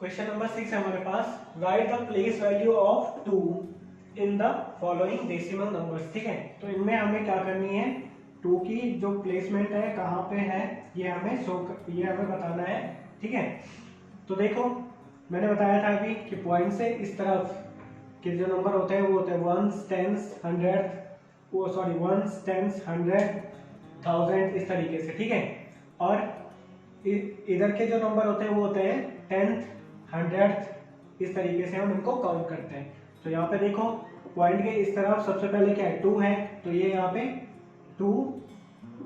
Question number 6 है हमारे पास, write the place value of 2 in the following decimal numbers. ठीक है, तो इनमें हमें क्या करनी है, 2 की जो प्लेसमेंट है कहाँ पे है ये हमें बताना है। ठीक है, तो देखो मैंने बताया था अभी कि पॉइंट से इस तरफ के जो नंबर होते हैं वो होते हैं वंस, टेंस, वंस, टेंस, 100, 1000 इस तरीके से। ठीक है, और इधर के जो नंबर होते हैं वो होते हैं 10th, 100th, इस तरीके से हम इनको काउंट करते हैं। तो यहाँ पे देखो पॉइंट के इस तरफ सबसे पहले क्या है, 2 है, तो ये यहाँ पे 2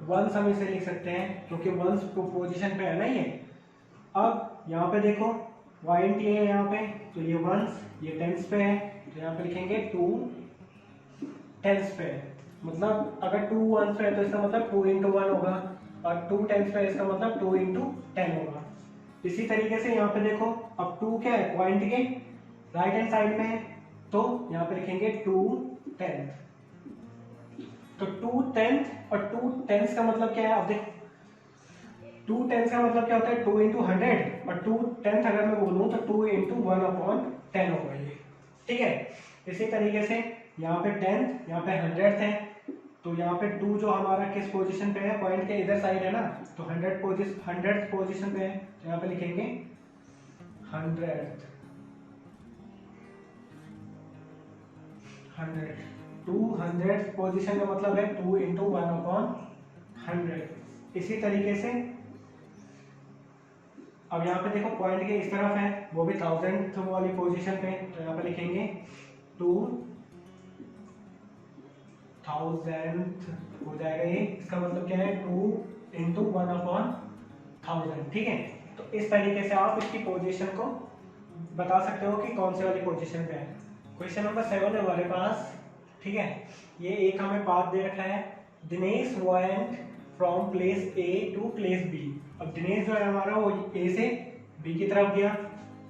वंस हम इसे लिख सकते हैं क्योंकि वंस पोजीशन पे है ना ये। अब यहाँ पे देखो पॉइंट ये है यहाँ पे, तो ये वंस, ये टेंस पे है, तो यहाँ पे लिखेंगे 2 टेंस पे है। मतलब अगर 2 वंस पे है तो इसका मतलब 2 into 1 होगा, और 2 टेंस पे इसका मतलब 2 into 10 होगा। इसी तरीके से यहाँ पे देखो, अब 2 क्या है, पॉइंट के राइट हैंड साइड में है, तो यहाँ पे लिखेंगे 2 10th। तो 2 10th और 2 10th का मतलब क्या है, अब देखो 2 10th का मतलब क्या होता है, 2 into 100, और 2 10th अगर मैं बोलूँ तो 2 into 1/10 होगा ये। ठीक है, इसी तरीके से यहाँ पे 10th, यहाँ पे 100th है, तो यहाँ पे 2 जो हमारा किस पोजीशन पे है, पॉइंट के इधर साइड है ना, तो 100th पोजीशन पे है, तो यहाँ पे लिखेंगे 100th। 200th पोजीशन का मतलब है 2 into 1/100। इसी तरीके से अब यहाँ पे देखो पॉइंट के इस तरफ है, वो भी 1000th वाली पोजीशन पे, तो यहाँ पे लिखेंगे 2000th हो जाएगा ये। इसका मतलब क्या है, 2 into 1/1000। ठीक है, तो इस तरीके से आप इसकी पोजीशन को बता सकते हो कि कौन से वाली पोजीशन पे है। क्वेश्चन नंबर 7 है हमारे पास। ठीक है, ये एक हमें पाथ दे रखा है, Dinesh went from place A to place B. अब दिनेश जो है हमारा वो ए से बी की तरफ गया,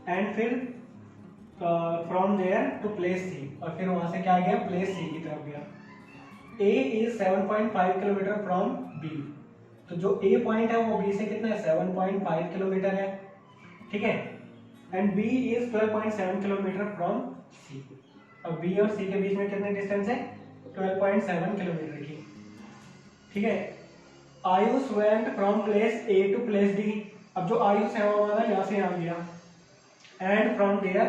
एंड फिर फ्रॉम देयर टू प्लेस सी, और फिर वहां से क्या गया, प्लेस सी की तरफ गया। A is 7.5 kilometre from B, तो जो A पॉइंट है वो B से कितना है, 7.5 किलोमीटर है। ठीक है, and B is 12.7 kilometre from C। अब B और C के बीच में कितने डिस्टेंस है, 12.7 किलोमीटर की। ठीक है, Ayush went from place A to place D। अब जो आयुष है वो हमारा यहाँ से यहाँ गया, एंड फ्रॉम देयर,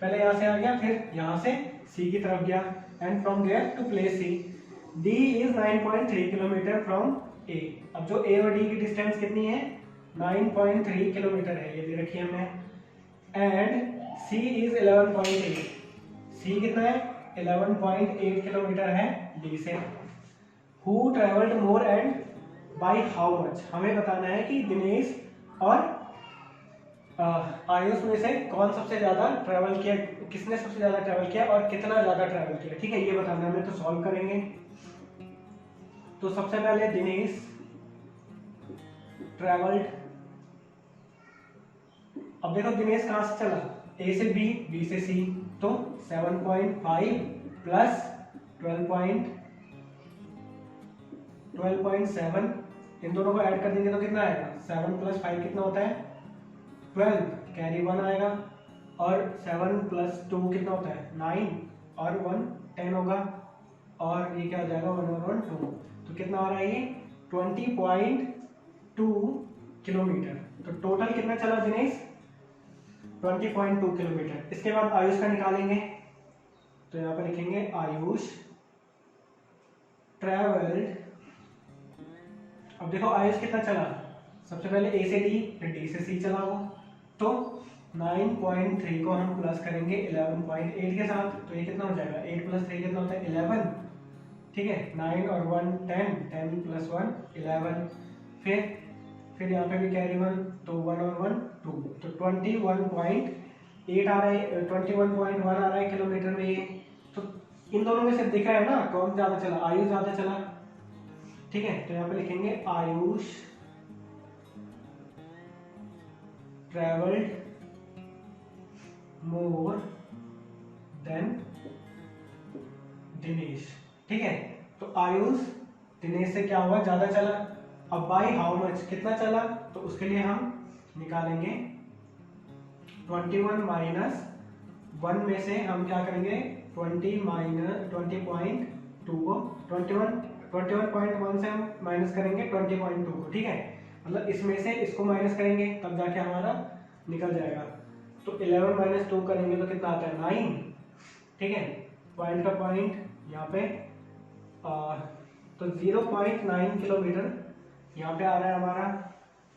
पहले यहाँ से आ गया फिर यहाँ से C की तरफ गया, and from there to place C. D is 9.3 kilometre from A। अब जो A और D की डिस्टेंस कितनी है, 9.3 किलोमीटर है, ये दे रखी है हमने। and C is 11.8। C कितना है, 11.8 किलोमीटर है D से। Who traveled more and by how much? हमें बताना है कि दिनेश और आयुष में से कौन सबसे ज्यादा ट्रैवल किया, किसने सबसे ज्यादा ट्रैवल किया और कितना ज्यादा ट्रैवल किया। ठीक है, ये बताना है, तो सॉल्व करेंगे। तो सबसे पहले दिनेश ट्रैवल्ड, अब देखो दिनेश कहां से चला, ए से बी, बी से सी, तो 7.5 प्लस 12.7, इन दोनों को ऐड कर देंगे तो कितना आएगा, 7 + 5 कितना होता है, 12, कैरी 1 आएगा, और 7 + 2 कितना होता है, 9, और 1 10 होगा, और ये क्या हो जाएगा, 1 और 1 2, तो कितना आ रहा है ये 20.2 किलोमीटर। तो टोटल कितना चला दिनेश, 20.2 किलोमीटर। इसके बाद आयुष का निकालेंगे, तो यहाँ पर लिखेंगे आयुष ट्रैवल्ड। अब देखो आयुष कितना चला, सबसे पहले ए से डी, फिर डी से सी चला वो, तो 9.3 को हम प्लस करेंगे 11.8 के साथ, तो ये कितना हो जाएगा, 8 + 3 कितना होता है, 11। ठीक है, 9 और 1 10, 10 + 1 11, फिर यहाँ पे भी कैरी 1, तो 1 और 1 2, तो 21.8 आ रहा है, 21.1 आ रहा है किलोमीटर में ये। तो इन दोनों में से दिख रहा है ना कौन ज्यादा चला, आयुष ज्यादा चला। ठीक है, तो यहाँ पे लिखेंगे Ayush travelled more than Dinesh. ठीक है, तो आयुष दिनेश से क्या हुआ, ज्यादा चला। अब बाय हाउ मच, कितना चला, तो उसके लिए हम निकालेंगे 21 माइनस 1 में से हम क्या करेंगे 20 माइनस 20.2 को 21.1 से हम माइनस करेंगे 20.2 को, ठीक है। मतलब इसमें से इसको माइनस करेंगे तब जाके हमारा निकल जाएगा। तो 11 माइनस 2 करेंगे तो कितना आता है 9, ठीक है। पॉइंट का पॉइंट यहाँ पे तो 0.9 किलोमीटर यहाँ पे आ रहा है हमारा,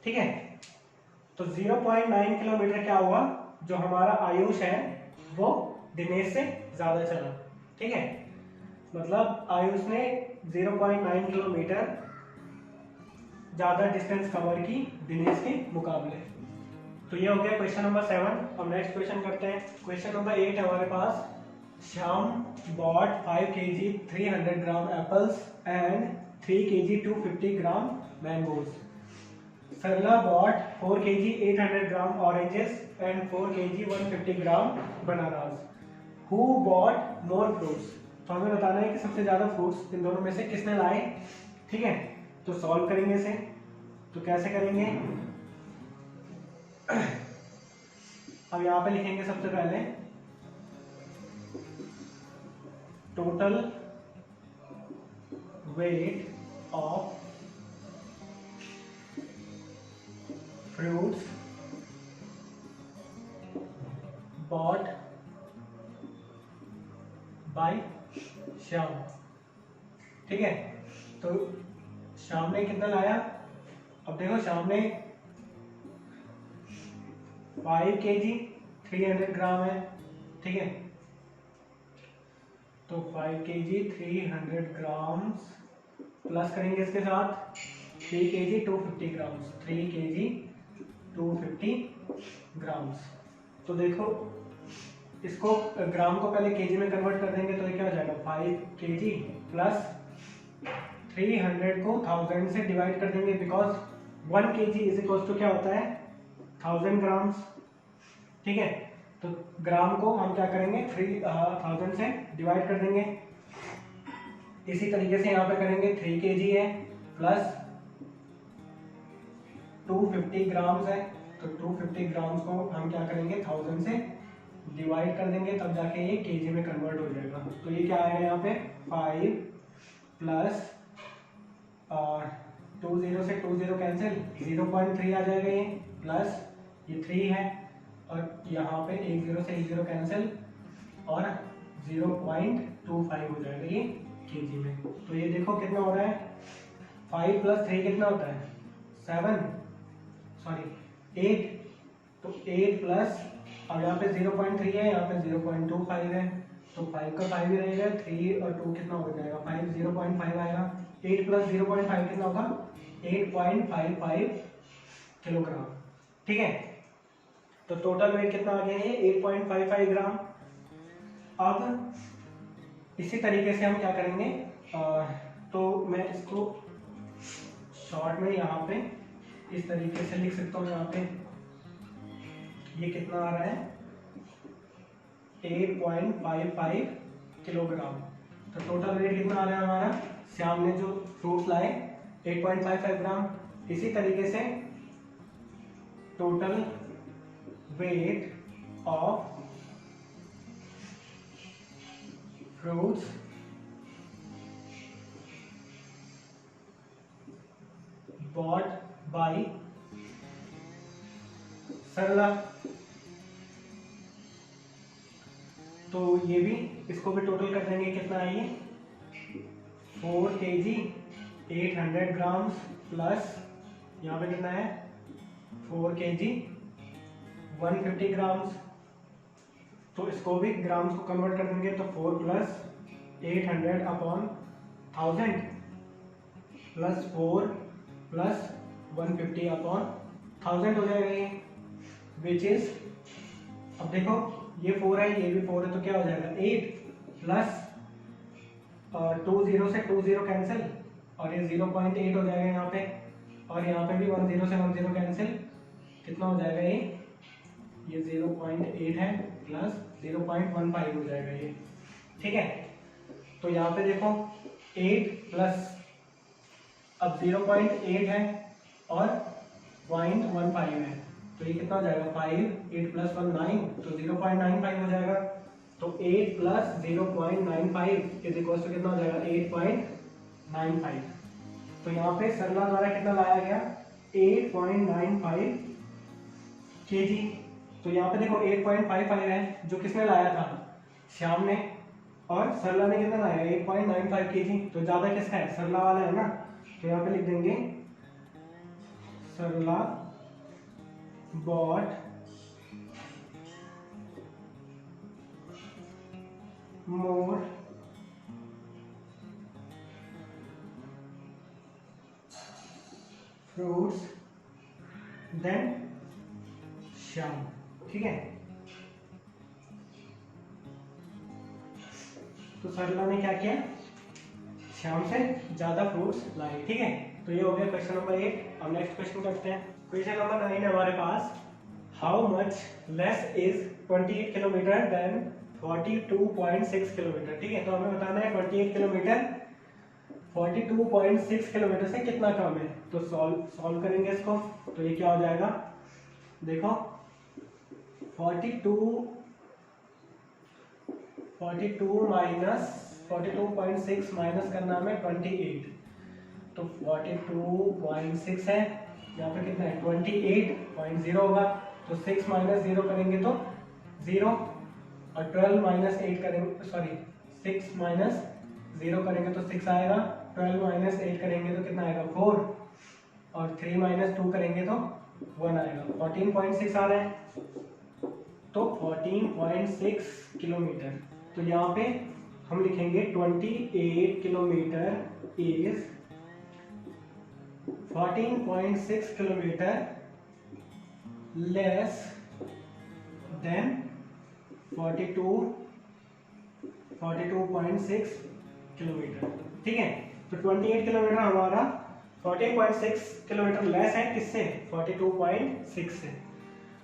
ठीक है। तो 0.9 किलोमीटर क्या हुआ, जो हमारा आयुष है वो दिनेश से ज्यादा चला, ठीक है। मतलब आयुष ने 0.9 किलोमीटर ज्यादा डिस्टेंस कवर की दिनेश के मुकाबले। तो ये हो गया क्वेश्चन नंबर 7। अब नेक्स्ट क्वेश्चन करते हैं। क्वेश्चन नंबर 8 हमारे पास, Shyam bought 5 kg 300 gram apples and 3 kg 250 gram mangoes. Sarla bought 4 kg 800 gram oranges and 4 kg 150 gram bananas. Who bought more fruits? तो हमें बताना है कि सबसे ज्यादा फ्रूट्स इन दोनों में से किसने लाए, ठीक है। तो सॉल्व करेंगे इसे। तो कैसे करेंगे, अब यहाँ पे लिखेंगे सबसे पहले total weight of fruits bought bye Shyam, ठीक है। तो श्याम ने कितना लाया, अब देखो श्याम ने 5 kg 300 ग्राम है, ठीक है। तो 5 kg 300 ग्राम्स प्लस करेंगे इसके साथ 3 kg 250 ग्राम्स, 3 kg 250 ग्राम्स। तो देखो इसको ग्राम को पहले केजी में कन्वर्ट कर देंगे तो ये क्या हो जाएगा 5 kg प्लस 300 को 1000 से डिवाइड कर देंगे, because 1 kg is equal to क्या होता है 1000 ग्राम्स, ठीक है। तो ग्राम को हम क्या करेंगे 3000 से डिवाइड कर देंगे। इसी तरीके से यहाँ पे करेंगे 3 kg है प्लस 250 ग्राम्स है, तो 250 ग्राम्स को हम क्या करेंगे 1000 से डिवाइड कर देंगे, तब जाके ये केजी में कन्वर्ट हो जाएगा। तो ये क्या आएगा यहाँ पे 5 प्लस 20 से 20 कैंसिल 0.3 आ जाएगा ये, प्लस ये 3 है और यहाँ पे 10 से 10 कैंसिल और 0.25 हो जाएगा ये केजी में। तो ये देखो कितना हो रहा है 5 प्लस 3 कितना होता है 8। तो 8 प्लस अब यहाँ पे 0.3 है, यहाँ पे 0.25 है, तो 5 का 5 ही रहेगा, 3 और 2 कितना हो जाएगा 5, 0.5 आएगा। 8 प्लस 0.5 कितना होगा 8.55 किलोग्राम, ठीक है। तो टोटल वेट कितना आ गया है 8.55 ग्राम। अब इसी तरीके से हम क्या करेंगे, तो मैं इसको शॉर्ट में यहाँ पे इस तरीके से लिख सकता हूँ। यहाँ पे ये कितना आ रहा है 8.55 किलोग्राम। तो टोटल वेट कितना आ रहा है हमारा, श्याम ने जो फ्रूट्स लाए 8.55 ग्राम। इसी तरीके से total weight of fruits bought by Sarla. तो ये भी इसको भी टोटल कर देंगे, कितना है ये 4 kg 800 ग्राम्स प्लस यहाँ पे कितना है 4 kg 150 ग्राम्स। तो इसको भी ग्राम्स को कन्वर्ट कर देंगे, तो 4 plus 800 upon 1000 plus 4 plus 150 upon 1000 हो जाएगा ये, विच इज, अब देखो ये 4 है ये भी 4 है, तो क्या हो जाएगा 8 प्लस 20 से 20 कैंसिल और ये 0.8 हो जाएगा यहाँ पे, और यहाँ पे भी 10 से 10 कैंसिल, कितना हो जाएगा ये 0.8 है प्लस 0.15 हो जाएगा ये, ठीक है। तो यहाँ पे देखो 8 प्लस अब 0.8 है और 0.15 है, तो ये कितना हो जाएगा 5, 8 प्लस 1 9, तो 0.95 हो जाएगा। तो 8 प्लस 0.95 इज इक्वल टू कितना हो जाएगा 8.95। तो यहाँ पे सरला द्वारा कितना लाया गया 8.95 kg। तो यहाँ पे देखो 8.55 है जो किसने लाया था, श्याम ने, और सरला ने कितना लाया 8.95 kg। तो ज्यादा किसका है, सरला वाला है ना। तो यहाँ पे लिख देंगे Sarla bought more fruits then Shyam. ठीक है, तो सरला ने क्या किया, श्याम से ज्यादा फ्रूट्स लाए। ठीक है, तो ये हो गया क्वेश्चन नंबर 8। अब नेक्स्ट क्वेश्चन करते हैं। क्वेश्चन नंबर 9 है हमारे पास, how much less is 28 kilometre than 42.6 kilometre. ठीक है, तो हमें बताना है 28 किलोमीटर 42.6 किलोमीटर से कितना कम है। तो सॉल्व करेंगे इसको। तो ये क्या हो जाएगा, देखो 42 माइनस 42.6 माइनस करना हमें 28। तो 42.6 है, यहाँ पे कितना है 28.0 होगा। तो 6 माइनस 0 करेंगे तो 0, और 12 माइनस 8 करेंगे, सॉरी 6 माइनस 0 करेंगे तो 6 आएगा, 12 माइनस 8 करेंगे तो कितना आएगा 4, और 3 माइनस 2 करेंगे तो 1 आएगा। 14.6 आ रहा है, तो 14.6 किलोमीटर। तो यहाँ पे हम लिखेंगे 28 kilometre is 14.6 kilometre less than 42.6 kilometre. ठीक है, तो 28 किलोमीटर हमारा 14.6 किलोमीटर लेस है किससे, 42.6 से।